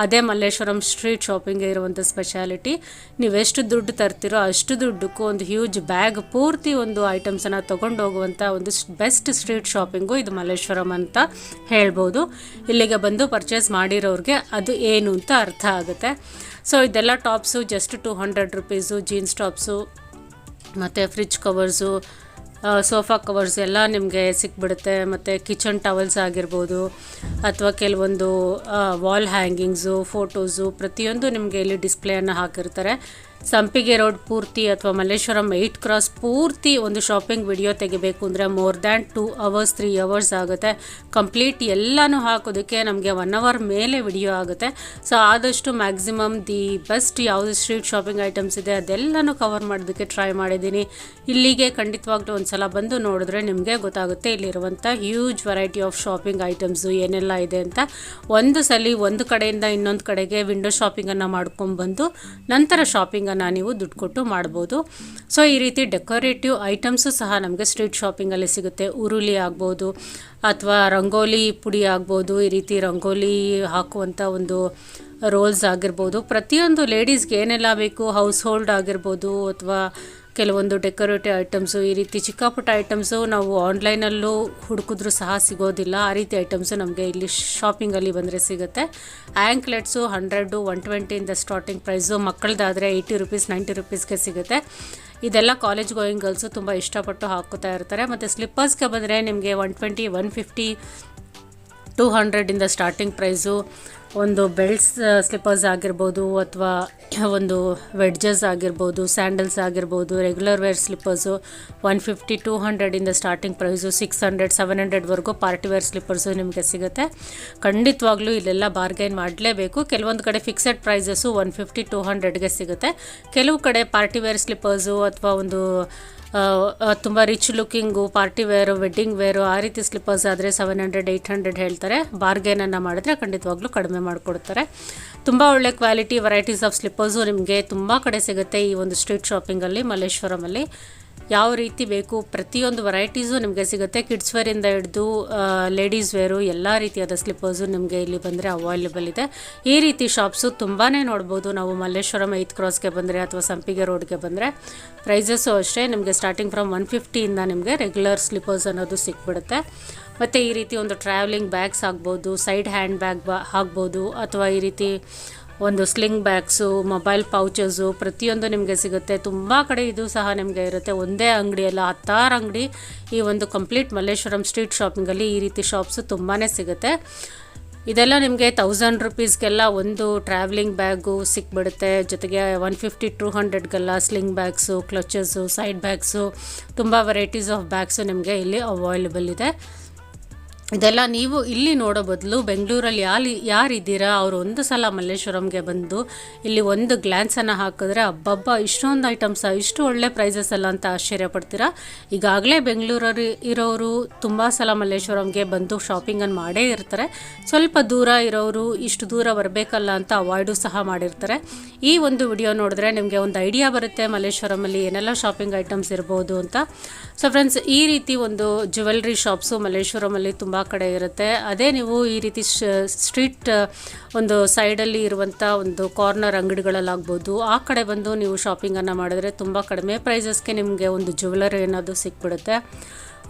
ಅದೇ ಮಲ್ಲೇಶ್ವರಂ ಸ್ಟ್ರೀಟ್ ಶಾಪಿಂಗ್ಗೆ ಇರುವಂಥ ಸ್ಪೆಷಾಲಿಟಿ. ನೀವೆಷ್ಟು ದುಡ್ಡು ತರ್ತಿರೋ ಅಷ್ಟು ದುಡ್ಡಕ್ಕೂ ಒಂದು ಹ್ಯೂಜ್ ಬ್ಯಾಗ್ ಪೂರ್ತಿ ಒಂದು ಐಟಮ್ಸನ್ನು ತೊಗೊಂಡು ಹೋಗುವಂಥ ಒಂದು ಬೆಸ್ಟ್ ಸ್ಟ್ರೀಟ್ ಶಾಪಿಂಗು ಇದು ಮಲ್ಲೇಶ್ವರಂ ಅಂತ ಹೇಳ್ಬೋದು. ಇಲ್ಲಿಗೆ ಬಂದು ಪರ್ಚೇಸ್ ಮಾಡಿರೋರಿಗೆ ಅದು ಏನು ಅಂತ ಅರ್ಥ ಆಗುತ್ತೆ. ಸೊ ಇದೆಲ್ಲ tops just 200 rupees. Jeans tops ಮತ್ತು ಫ್ರಿಜ್ ಕವರ್ಸು, ಸೋಫಾ ಕವರ್ಸ್ ಎಲ್ಲ ನಿಮಗೆ ಸಿಕ್ಬಿಡುತ್ತೆ. ಮತ್ತು ಕಿಚನ್ ಟವಲ್ಸ್ ಆಗಿರ್ಬೋದು ಅಥವಾ ಕೆಲವೊಂದು ವಾಲ್ ಹ್ಯಾಂಗಿಂಗ್ಸು, ಫೋಟೋಸು ಪ್ರತಿಯೊಂದು ನಿಮಗೆ ಇಲ್ಲಿ ಡಿಸ್ಪ್ಲೇಯನ್ನು ಹಾಕಿರ್ತಾರೆ. ಸಂಪಿಗೆ ರೋಡ್ ಪೂರ್ತಿ ಅಥವಾ ಮಲ್ಲೇಶ್ವರಂ 8 ಕ್ರಾಸ್ ಪೂರ್ತಿ ಒಂದು ಶಾಪಿಂಗ್ ವಿಡಿಯೋ ತೆಗಿಬೇಕು ಅಂದರೆ ಮೋರ್ ದ್ಯಾನ್ 2 hours 3 hours ಆಗುತ್ತೆ. ಕಂಪ್ಲೀಟ್ ಎಲ್ಲನೂ ಹಾಕೋದಕ್ಕೆ ನಮಗೆ 1 hour ಮೇಲೆ ವಿಡಿಯೋ ಆಗುತ್ತೆ. ಸೊ ಆದಷ್ಟು ಮ್ಯಾಕ್ಸಿಮಮ್ ದಿ ಬೆಸ್ಟ್ ಯಾವುದು ಸ್ಟ್ರೀಟ್ ಶಾಪಿಂಗ್ ಐಟಮ್ಸ್ ಇದೆ ಅದೆಲ್ಲನೂ ಕವರ್ ಮಾಡೋದಕ್ಕೆ ಟ್ರೈ ಮಾಡಿದ್ದೀನಿ. ಇಲ್ಲಿಗೆ ಖಂಡಿತವಾಗ್ಲೂ ಒಂದು ಸಲ ಬಂದು ನೋಡಿದ್ರೆ ನಿಮಗೆ ಗೊತ್ತಾಗುತ್ತೆ ಇಲ್ಲಿರುವಂಥ huge variety of shopping items ಏನೆಲ್ಲ ಇದೆ ಅಂತ. ಒಂದು ಸಲ ಒಂದು ಕಡೆಯಿಂದ ಇನ್ನೊಂದು ಕಡೆಗೆ ವಿಂಡೋ ಶಾಪಿಂಗನ್ನು ಮಾಡ್ಕೊಂಡ್ಬಂದು ನಂತರ ಶಾಪಿಂಗನ್ನು ನೀವು ದುಡ್ಡು ಕೊಟ್ಟು ಮಾಡ್ಬೋದು. ಸೊ ಈ ರೀತಿ ಡೆಕೋರೇಟಿವ್ ಐಟಮ್ಸು ಸಹ ನಮಗೆ ಸ್ಟ್ರೀಟ್ ಶಾಪಿಂಗಲ್ಲಿ ಸಿಗುತ್ತೆ. ಉರುಳಿ ಆಗ್ಬೋದು ಅಥವಾ ರಂಗೋಲಿ ಪುಡಿ ಆಗ್ಬೋದು, ಈ ರೀತಿ ರಂಗೋಲಿ ಹಾಕುವಂಥ ಒಂದು ರೋಲ್ಸ್ ಆಗಿರ್ಬೋದು. ಪ್ರತಿಯೊಂದು ಲೇಡೀಸ್ಗೆ ಏನೆಲ್ಲ ಬೇಕು, ಹೌಸ್ ಹೋಲ್ಡ್ ಆಗಿರ್ಬೋದು ಅಥವಾ ಕೆಲವೊಂದು ಡೆಕೋರೇಟಿವ್ ಐಟಮ್ಸು, ಈ ರೀತಿ ಚಿಕ್ಕ ಪುಟ್ಟ ಐಟಮ್ಸು ನಾವು ಆನ್ಲೈನಲ್ಲೂ ಹುಡುಕಿದ್ರೂ ಸಹ ಸಿಗೋದಿಲ್ಲ. ಆ ರೀತಿ ಐಟಮ್ಸು ನಮಗೆ ಇಲ್ಲಿ ಶಾಪಿಂಗಲ್ಲಿ ಬಂದರೆ ಸಿಗುತ್ತೆ. ಆ್ಯಂಕ್ಲೆಟ್ಸು 100 120ಇಂದ ಸ್ಟಾರ್ಟಿಂಗ್ ಪ್ರೈಸು. ಮಕ್ಕಳದಾದರೆ 80 ರುಪೀಸ್ 90 ರುಪೀಸ್ಗೆ ಸಿಗುತ್ತೆ. ಇದೆಲ್ಲ ಕಾಲೇಜ್ ಗೋಯಿಂಗ್ ಗರ್ಲ್ಸು ತುಂಬ ಇಷ್ಟಪಟ್ಟು ಹಾಕೋತಾ ಇರ್ತಾರೆ. ಮತ್ತು ಸ್ಲಿಪ್ಪರ್ಸ್ಗೆ ಬಂದರೆ ನಿಮಗೆ 120 150 200ಇಂದ ಸ್ಟಾರ್ಟಿಂಗ್ ಪ್ರೈಸು. ಒಂದು ಬೆಲ್ಟ್ಸ್ ಸ್ಲಿಪ್ಪರ್ಸ್ ಆಗಿರ್ಬೋದು ಅಥವಾ ಒಂದು ವೆಡ್ಜಸ್ ಆಗಿರ್ಬೋದು, ಸ್ಯಾಂಡಲ್ಸ್ ಆಗಿರ್ಬೋದು, ರೆಗ್ಯುಲರ್ ವೇರ್ ಸ್ಲಿಪ್ಪರ್ಸು 150 200ಇಂದ ಸ್ಟಾರ್ಟಿಂಗ್ ಪ್ರೈಸು. 600 700ವರೆಗೂ ಪಾರ್ಟಿ ವೇರ್ ಸ್ಲಿಪ್ಪರ್ಸು ನಿಮಗೆ ಸಿಗುತ್ತೆ. ಖಂಡಿತವಾಗ್ಲೂ ಇಲ್ಲೆಲ್ಲ ಬಾರ್ಗೈನ್ ಮಾಡಲೇಬೇಕು. ಕೆಲವೊಂದು ಕಡೆ ಫಿಕ್ಸೆಡ್ ಪ್ರೈಸಸ್ಸು 150 200ಗೆ ಸಿಗುತ್ತೆ. ಕೆಲವು ಕಡೆ ಪಾರ್ಟಿ ವೇರ್ ಸ್ಲಿಪ್ಪರ್ಸು ಅಥವಾ ಒಂದು ತುಂಬ rich looking party wear wedding wear ಆ ರೀತಿ ಸ್ಲಿಪ್ಪರ್ಸ್ ಆದರೆ 700 800 ಹೇಳ್ತಾರೆ. ಬಾರ್ಗೇನನ್ನು ಮಾಡಿದ್ರೆ ಖಂಡಿತವಾಗ್ಲೂ ಕಡಿಮೆ ಮಾಡಿಕೊಡ್ತಾರೆ. ತುಂಬ ಒಳ್ಳೆ ಕ್ವಾಲಿಟಿ ವೆರೈಟೀಸ್ ಆಫ್ ಸ್ಲಿಪ್ಪರ್ಸು ನಿಮಗೆ ತುಂಬ ಕಡೆ ಸಿಗುತ್ತೆ ಈ ಒಂದು ಸ್ಟ್ರೀಟ್ ಶಾಪಿಂಗಲ್ಲಿ ಮಲ್ಲೇಶ್ವರಮಲ್ಲಿ. ಯಾವ ರೀತಿ ಬೇಕು ಪ್ರತಿಯೊಂದು ವೆರೈಟೀಸು ನಿಮಗೆ ಸಿಗುತ್ತೆ. ಕಿಡ್ಸ್ ವೇರಿಂದ ಹಿಡಿದು ಲೇಡೀಸ್ ವೇರು ಎಲ್ಲ ರೀತಿಯಾದ ಸ್ಲಿಪ್ಪರ್ಸು ನಿಮಗೆ ಇಲ್ಲಿ ಬಂದರೆ ಅವೈಲೇಬಲ್ ಇದೆ. ಈ ರೀತಿ ಶಾಪ್ಸು ತುಂಬಾ ನೋಡ್ಬೋದು ನಾವು ಮಲ್ಲೇಶ್ವರಂ 8th ಕ್ರಾಸ್ಗೆ ಬಂದರೆ ಅಥವಾ ಸಂಪಿಗೆ ರೋಡ್ಗೆ ಬಂದರೆ. ಪ್ರೈಸಸ್ಸು ಅಷ್ಟೇ ನಿಮಗೆ ಸ್ಟಾರ್ಟಿಂಗ್ ಫ್ರಮ್ 150ಇಂದ ನಿಮಗೆ ರೆಗ್ಯುಲರ್ ಸ್ಲಿಪ್ಪರ್ಸ್ ಅನ್ನೋದು ಸಿಕ್ಬಿಡುತ್ತೆ. ಮತ್ತು ಈ ರೀತಿ ಒಂದು ಟ್ರಾವೆಲಿಂಗ್ ಬ್ಯಾಗ್ಸ್ ಆಗ್ಬೋದು, ಸೈಡ್ ಹ್ಯಾಂಡ್ ಬ್ಯಾಗ್ ಆಗ್ಬೋದು, ಅಥವಾ ಈ ರೀತಿ ಒಂದು ಸ್ಲಿಂಗ್ ಬ್ಯಾಗ್ಸು, ಮೊಬೈಲ್ ಪೌಚಸ್ಸು ಪ್ರತಿಯೊಂದು ನಿಮಗೆ ಸಿಗುತ್ತೆ. ತುಂಬ ಕಡೆ ಇದು ಸಹ ನಿಮಗೆ ಇರುತ್ತೆ. ಒಂದೇ ಅಂಗಡಿಯಲ್ಲ, 10 ಅಂಗಡಿ ಈ ಒಂದು ಕಂಪ್ಲೀಟ್ ಮಲ್ಲೇಶ್ವರಂ ಸ್ಟ್ರೀಟ್ ಶಾಪಿಂಗಲ್ಲಿ ಈ ರೀತಿ ಶಾಪ್ಸು ತುಂಬಾ ಸಿಗುತ್ತೆ. ಇದೆಲ್ಲ ನಿಮಗೆ 1000 ರುಪೀಸ್ಗೆಲ್ಲ ಒಂದು ಟ್ರಾವೆಲಿಂಗ್ ಬ್ಯಾಗು ಸಿಕ್ಬಿಡುತ್ತೆ. ಜೊತೆಗೆ 150-200ಗೆಲ್ಲ sling bags, clutches, side bags, ತುಂಬ ವೆರೈಟೀಸ್ ಆಫ್ ಬ್ಯಾಗ್ಸು ನಿಮಗೆ ಇಲ್ಲಿ ಅವೈಲೇಬಲ್ ಇದೆ. ಇದೆಲ್ಲ ನೀವು ಇಲ್ಲಿ ನೋಡೋ ಬದಲು ಬೆಂಗಳೂರಲ್ಲಿ ಯಾರಿದ್ದೀರಾ ಅವರು ಒಂದು ಸಲ ಮಲ್ಲೇಶ್ವರಂಗೆ ಬಂದು ಇಲ್ಲಿ ಒಂದು ಗ್ಲ್ಯಾನ್ಸನ್ನು ಹಾಕಿದ್ರೆ ಅಬ್ಬಬ್ಬ ಇಷ್ಟೊಂದು ಐಟಮ್ಸ, ಇಷ್ಟು ಒಳ್ಳೆ ಪ್ರೈಸಸ್ ಅಲ್ಲ ಅಂತ ಆಶ್ಚರ್ಯಪಡ್ತೀರಾ. ಈಗಾಗಲೇ ಬೆಂಗಳೂರಲ್ಲಿ ಇರೋರು ತುಂಬ ಸಲ ಮಲ್ಲೇಶ್ವರಂಗೆ ಬಂದು ಶಾಪಿಂಗನ್ನು ಮಾಡೇ ಇರ್ತಾರೆ. ಸ್ವಲ್ಪ ದೂರ ಇರೋರು ಇಷ್ಟು ದೂರ ಬರಬೇಕಲ್ಲ ಅಂತ ಅವಾಯ್ಡು ಸಹ ಮಾಡಿರ್ತಾರೆ. ಈ ಒಂದು ವಿಡಿಯೋ ನೋಡಿದ್ರೆ ನಿಮಗೆ ಒಂದು ಐಡಿಯಾ ಬರುತ್ತೆ ಮಲ್ಲೇಶ್ವರಮಲ್ಲಿ ಏನೆಲ್ಲ ಶಾಪಿಂಗ್ ಐಟಮ್ಸ್ ಇರ್ಬೋದು ಅಂತ. ಸೊ ಫ್ರೆಂಡ್ಸ್, ಈ ರೀತಿ ಒಂದು ಜ್ಯುವೆಲ್ರಿ ಶಾಪ್ಸು ಮಲ್ಲೇಶ್ವರಮಲ್ಲಿ ತುಂಬ ಕಡೆ ಇರುತ್ತೆ. ಅದೇ ನೀವು ಈ ರೀತಿ ಸ್ಟ್ರೀಟ್ ಒಂದು ಸೈಡಲ್ಲಿ ಇರುವಂಥ ಒಂದು ಕಾರ್ನರ್ ಅಂಗಡಿಗಳಲ್ಲಾಗ್ಬೋದು, ಆ ಕಡೆ ಬಂದು ನೀವು ಶಾಪಿಂಗನ್ನು ಮಾಡಿದ್ರೆ ತುಂಬ ಕಡಿಮೆ ಪ್ರೈಸಸ್ಗೆ ನಿಮಗೆ ಒಂದು ಜ್ಯುವೆಲರಿ ಅನ್ನೋದು ಸಿಕ್ಬಿಡುತ್ತೆ.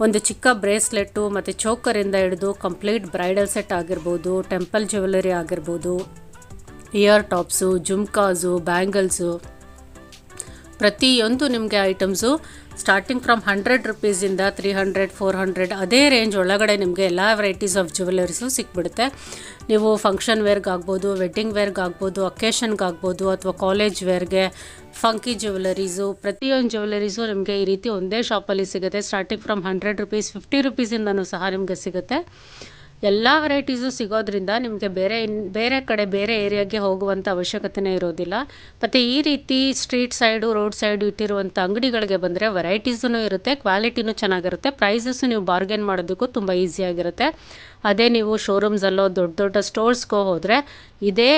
ಒಂದು ಚಿಕ್ಕ ಬ್ರೇಸ್ಲೆಟ್ಟು ಮತ್ತು ಚೋಕರಿಂದ ಹಿಡಿದು ಕಂಪ್ಲೀಟ್ ಬ್ರೈಡಲ್ ಸೆಟ್ ಆಗಿರ್ಬೋದು, ಟೆಂಪಲ್ ಜ್ಯುವೆಲರಿ ಆಗಿರ್ಬೋದು, ಇಯರ್ ಟಾಪ್ಸು, ಜುಮ್ಕಾಸು, ಬ್ಯಾಂಗಲ್ಸು ಪ್ರತಿಯೊಂದು ನಿಮಗೆ ಐಟಮ್ಸು ಸ್ಟಾರ್ಟಿಂಗ್ ಫ್ರಮ್ 100 ರುಪೀಸಿಂದ 300-400 ಅದೇ ರೇಂಜ್ ಒಳಗಡೆ ನಿಮಗೆ ಎಲ್ಲ ವೆರೈಟೀಸ್ ಆಫ್ ಜ್ಯುವೆಲರೀಸು ಸಿಕ್ಬಿಡುತ್ತೆ. ನೀವು ಫಂಕ್ಷನ್ ವೇರ್ಗಾಗ್ಬೋದು, ವೆಡ್ಡಿಂಗ್ ವೇರ್ಗಾಗ್ಬೋದು, ಅಕೇಶನ್ಗಾಗ್ಬೋದು, ಅಥವಾ ಕಾಲೇಜ್ ವೇರ್ಗೆ ಫಂಕಿ ಜ್ಯುವೆಲರೀಸು ಪ್ರತಿಯೊಂದು ಜ್ಯುವೆಲರೀಸು ನಿಮಗೆ ಈ ರೀತಿ ಒಂದೇ ಶಾಪಲ್ಲಿ ಸಿಗುತ್ತೆ. ಸ್ಟಾರ್ಟಿಂಗ್ ಫ್ರಮ್ 100 ರುಪೀಸ್, 50 ರುಪೀಸಿಂದನೂ ಸಹ ನಿಮಗೆ ಸಿಗುತ್ತೆ. ಎಲ್ಲ ವೆರೈಟೀಸು ಸಿಗೋದ್ರಿಂದ ನಿಮಗೆ ಬೇರೆ ಕಡೆ ಬೇರೆ ಏರಿಯಾಗೆ ಹೋಗುವಂಥ ಅವಶ್ಯಕತೆಯೇ ಇರೋದಿಲ್ಲ. ಮತ್ತು ಈ ರೀತಿ ಸ್ಟ್ರೀಟ್ ಸೈಡು, ರೋಡ್ ಸೈಡು ಇಟ್ಟಿರುವಂಥ ಅಂಗಡಿಗಳಿಗೆ ಬಂದರೆ ವೆರೈಟೀಸೂ ಇರುತ್ತೆ, ಕ್ವಾಲಿಟಿನೂ ಚೆನ್ನಾಗಿರುತ್ತೆ, ಪ್ರೈಸಸ್ಸು ನೀವು ಬಾರ್ಗೇನ್ ಮಾಡೋದಕ್ಕೂ ತುಂಬ ಈಸಿಯಾಗಿರುತ್ತೆ. ಅದೇ ನೀವು ಶೋರೂಮ್ಸಲ್ಲೋ ದೊಡ್ಡ ದೊಡ್ಡ ಸ್ಟೋರ್ಸ್ಗೋ ಹೋದರೆ ಇದೇ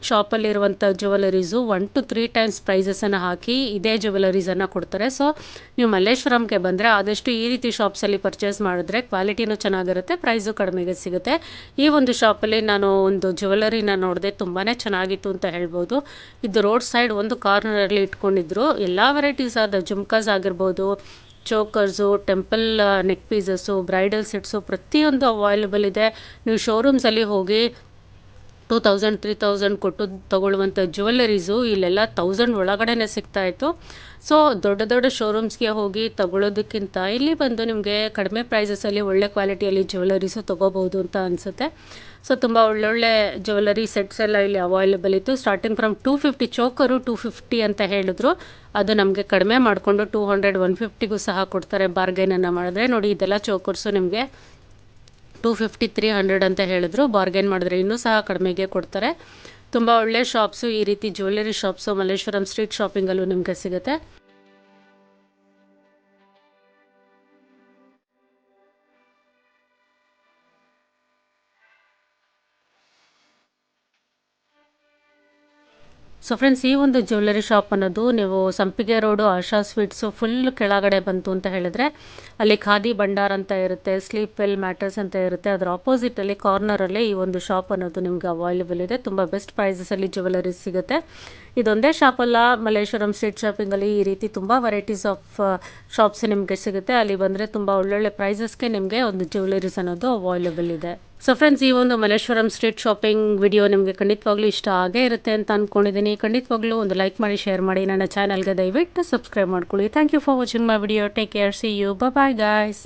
ಶಾಪಲ್ಲಿರುವಂಥ ಜ್ಯುವೆಲರೀಸು 1 to 3 ಟೈಮ್ಸ್ ಪ್ರೈಸಸನ್ನು ಹಾಕಿ ಇದೇ ಜ್ಯುವೆಲರೀಸನ್ನು ಕೊಡ್ತಾರೆ. ಸೊ ನೀವು ಮಲ್ಲೇಶ್ವರಂಗೆ ಬಂದರೆ ಆದಷ್ಟು ಈ ರೀತಿ ಶಾಪ್ಸಲ್ಲಿ ಪರ್ಚೇಸ್ ಮಾಡಿದ್ರೆ ಕ್ವಾಲಿಟಿನೂ ಚೆನ್ನಾಗಿರುತ್ತೆ, ಪ್ರೈಸು ಕಡಿಮೆಗೆ ಸಿಗುತ್ತೆ. ಈ ಒಂದು ಶಾಪಲ್ಲಿ ನಾನು ಒಂದು ಜ್ಯುವೆಲರಿನ ನೋಡಿದೆ, ತುಂಬಾ ಚೆನ್ನಾಗಿತ್ತು ಅಂತ ಹೇಳ್ಬೋದು. ಇದು ರೋಡ್ ಸೈಡ್ ಒಂದು ಕಾರ್ನರಲ್ಲಿ ಇಟ್ಕೊಂಡಿದ್ರು. ಎಲ್ಲ ವೆರೈಟೀಸ್ ಆದ ಜುಮ್ಕಾಸ್ ಆಗಿರ್ಬೋದು, chokers, temple neck pieces, bridal sets ಪ್ರತಿಯೊಂದು ಅವೈಲೇಬಲ್ ಇದೆ. ನೀವು ಶೋರೂಮ್ಸಲ್ಲಿ ಹೋಗಿ 2000-3000 ಕೊಟ್ಟು ತೊಗೊಳ್ಳುವಂಥ ಜ್ಯುವೆಲರೀಸು ಇಲ್ಲೆಲ್ಲ 1000 ಒಳಗಡೆ ಸಿಗ್ತಾಯಿತ್ತು. ಸೊ ದೊಡ್ಡ ದೊಡ್ಡ ಶೋರೂಮ್ಸ್ಗೆ ಹೋಗಿ ತೊಗೊಳ್ಳೋದಕ್ಕಿಂತ ಇಲ್ಲಿ ಬಂದು ನಿಮಗೆ ಕಡಿಮೆ ಪ್ರೈಸಸಲ್ಲಿ ಒಳ್ಳೆ ಕ್ವಾಲಿಟಿಯಲ್ಲಿ ಜ್ಯುವೆಲರೀಸು ತೊಗೋಬೋದು ಅಂತ ಅನಿಸುತ್ತೆ. ಸೊ ತುಂಬ ಒಳ್ಳೊಳ್ಳೆ ಜ್ಯುವೆಲರಿ ಸೆಟ್ಸ್ ಎಲ್ಲ ಇಲ್ಲಿ ಅವೈಲೇಬಲ್ ಇತ್ತು. ಸ್ಟಾರ್ಟಿಂಗ್ ಫ್ರಮ್ 250 ಚೋಕರು 250 ಅಂತ ಹೇಳಿದ್ರು. ಅದು ನಮಗೆ ಕಡಿಮೆ ಮಾಡಿಕೊಂಡು 200-150ಗೂ ಸಹ ಕೊಡ್ತಾರೆ ಬಾರ್ಗೇನನ್ನು ಮಾಡಿದ್ರೆ. ನೋಡಿ, ಇದೆಲ್ಲ ಚೋಕರ್ಸು ನಿಮಗೆ 250-300 ಅಂತ ಹೇಳಿದ್ರು. ಬಾರ್ಗೇನ್ ಮಾಡಿದ್ರೆ ಇನ್ನೂ ಸಹ ಕಡಿಮೆಗೆ ಕೊಡ್ತಾರೆ. ತುಂಬ ಒಳ್ಳೆ ಶಾಪ್ಸು, ಈ ರೀತಿ ಜ್ಯುವೆಲರಿ ಶಾಪ್ಸು ಮಲ್ಲೇಶ್ವರಂ ಸ್ಟ್ರೀಟ್ ಶಾಪಿಂಗಲ್ಲೂ ನಿಮಗೆ ಸಿಗುತ್ತೆ. ಸೊ ಫ್ರೆಂಡ್ಸ್, ಈ ಒಂದು ಜ್ಯುವೆಲರಿ ಶಾಪ್ ಅನ್ನೋದು ನೀವು ಸಂಪಿಗೆ ರೋಡು ಆಶಾ ಸ್ವೀಟ್ಸು ಫುಲ್ ಕೆಳಗಡೆ ಬಂತು ಅಂತ ಹೇಳಿದ್ರೆ ಅಲ್ಲಿ ಖಾದಿ ಭಂಡಾರ್ ಅಂತ ಇರುತ್ತೆ, ಸ್ಲೀಪ್ ವೆಲ್ ಮ್ಯಾಟ್ರಸ್ ಅಂತ ಇರುತ್ತೆ. ಅದರ ಆಪೋಸಿಟಲ್ಲಿ ಕಾರ್ನರಲ್ಲಿ ಈ ಒಂದು ಶಾಪ್ ಅನ್ನೋದು ನಿಮಗೆ ಅವೈಲೇಬಲ್ ಇದೆ. ತುಂಬ ಬೆಸ್ಟ್ ಪ್ರೈಸಸಲ್ಲಿ ಜ್ಯುವೆಲರೀಸ್ ಸಿಗುತ್ತೆ. ಇದೊಂದೇ ಶಾಪಲ್ಲ, ಮಲ್ಲೇಶ್ವರಂ ಸ್ಟ್ರೀಟ್ ಶಾಪಿಂಗಲ್ಲಿ ಈ ರೀತಿ ತುಂಬ ವೆರೈಟೀಸ್ ಆಫ್ ಶಾಪ್ಸ್ ನಿಮಗೆ ಸಿಗುತ್ತೆ. ಅಲ್ಲಿ ಬಂದರೆ ತುಂಬ ಒಳ್ಳೊಳ್ಳೆ ಪ್ರೈಸಸ್ಗೆ ನಿಮಗೆ ಒಂದು ಜ್ಯುವೆಲರೀಸ್ ಅನ್ನೋದು ಅವೈಲೇಬಲ್ ಇದೆ. ಸೊ ಫ್ರೆಂಡ್ಸ್, ಈ ಒಂದು ಮಲ್ಲೇಶ್ವರಂ ಸ್ಟ್ರೀಟ್ ಶಾಪಿಂಗ್ ವಿಡಿಯೋ ನಿಮಗೆ ಖಂಡಿತವಾಗ್ಲೂ ಇಷ್ಟ ಆಗೇ ಇರುತ್ತೆ ಅಂತ ಅಂದ್ಕೊಂಡಿದ್ದೀನಿ. ಖಂಡಿತವಾಗ್ಲೂ ಒಂದು ಲೈಕ್ ಮಾಡಿ, ಶೇರ್ ಮಾಡಿ, ನನ್ನ ಚಾನಲ್ಗೆ ದಯವಿಟ್ಟು ಸಬ್ಸ್ಕ್ರೈಬ್ ಮಾಡ್ಕೊಳ್ಳಿ. Thank you for watching my video. Take care, see you, bye guys.